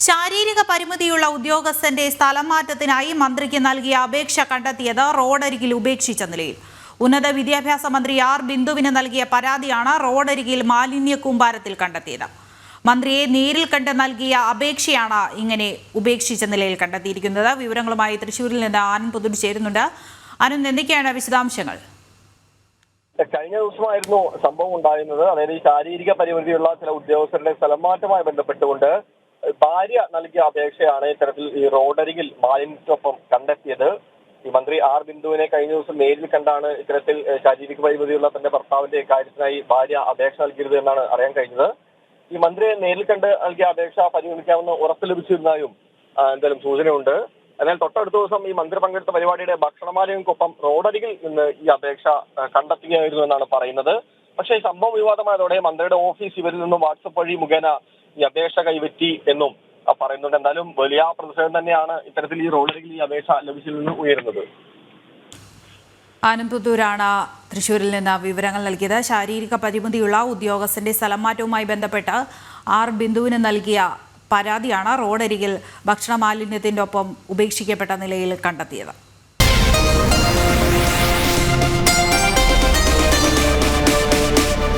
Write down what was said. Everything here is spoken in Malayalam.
ശാരീരിക പരിമിതിയുള്ള ഉദ്യോഗസ്ഥന്റെ സ്ഥലം മാറ്റത്തിനായി മന്ത്രിക്ക് നൽകിയ അപേക്ഷ കണ്ടെത്തിയത് റോഡരികിൽ ഉപേക്ഷിച്ച നിലയിൽ. ഉന്നത വിദ്യാഭ്യാസ മന്ത്രി ആർ ബിന്ദുവിന് നൽകിയ പരാതിയാണ് റോഡരികിൽ മാലിന്യ കൂമ്പാരത്തിൽ കണ്ടെത്തിയത്. മന്ത്രിയെ നേരിൽ കണ്ട് നൽകിയ അപേക്ഷയാണ് ഇങ്ങനെ ഉപേക്ഷിച്ച നിലയിൽ കണ്ടെത്തിയിരിക്കുന്നത്. വിവരങ്ങളുമായി തൃശ്ശൂരിൽ നിന്ന് ആനന്ദ് പുതുൽ ചേരുന്നുണ്ട്. ആനന്ദ്, എന്തൊക്കെയാണ് വിശദാംശങ്ങൾ? കഴിഞ്ഞ ദിവസമായിരുന്നു സംഭവം ഉണ്ടായിരുന്നത്. അതായത് ഈ ശാരീരിക പരിമിതിയുള്ള ചില ഉദ്യോഗസ്ഥരുടെ സ്ഥലം മാറ്റവുമായി ബന്ധപ്പെട്ടുകൊണ്ട് ഭാര്യ നൽകിയ അപേക്ഷയാണ് ഇത്തരത്തിൽ ഈ റോഡരികിൽ മാലിന്യത്തിനൊപ്പം കണ്ടെത്തിയത്. ഈ മന്ത്രി ആർ ബിന്ദുവിനെ കഴിഞ്ഞ ദിവസം നേരിൽ കണ്ടാണ് ഇത്തരത്തിൽ ശാരീരിക പരിമിതിയുള്ള തന്റെ ഭർത്താവിന്റെ കാര്യത്തിനായി ഭാര്യ അപേക്ഷ നൽകിയത് എന്നാണ് അറിയാൻ കഴിഞ്ഞത്. ഈ മന്ത്രിയെ നേരിൽ കണ്ട് നൽകിയ അപേക്ഷ പരിഗണിക്കാമെന്ന് ഉറപ്പ് ലഭിച്ചിരുന്നതായും എന്തായാലും സൂചനയുണ്ട്. എന്നാൽ തൊട്ടടുത്ത ദിവസം ഈ മന്ത്രി പങ്കെടുത്ത പരിപാടിയുടെ ഭക്ഷണമാലിന്യങ്ങൾക്കൊപ്പം റോഡരികിൽ നിന്ന് ഈ അപേക്ഷ കണ്ടെത്തുകയായിരുന്നു എന്നാണ് പറയുന്നത്. പക്ഷേ ഈ സംഭവം വിവാദമായതോടെ മന്ത്രിയുടെ ഓഫീസ് ഇവരിൽ നിന്നും വാട്സപ്പ് വഴി മുഖേന ഈ അപേക്ഷ കൈപ്പറ്റി എന്നും പറയുന്നുണ്ട്. എന്തായാലും വലിയ പ്രതിഷേധം തന്നെയാണ് ഇത്തരത്തിൽ ഈ റോഡരികിൽ ഈ അപേക്ഷ ലഭിച്ചതിൽ നിന്ന് ഉയരുന്നത്. ആനന്ദ് പുത്തൂരാണ് തൃശ്ശൂരിൽ നിന്ന് വിവരങ്ങൾ നൽകിയത്. ശാരീരിക പരിമിതിയുള്ള ഉദ്യോഗസ്ഥന്റെ സ്ഥലം മാറ്റവുമായി ബന്ധപ്പെട്ട് ആർ ബിന്ദുവിന് നൽകിയ പരാതിയാണ് റോഡരികിൽ ഭക്ഷണ മാലിന്യത്തിന്റെ ഒപ്പം ഉപേക്ഷിക്കപ്പെട്ട നിലയിൽ കണ്ടെത്തിയത്.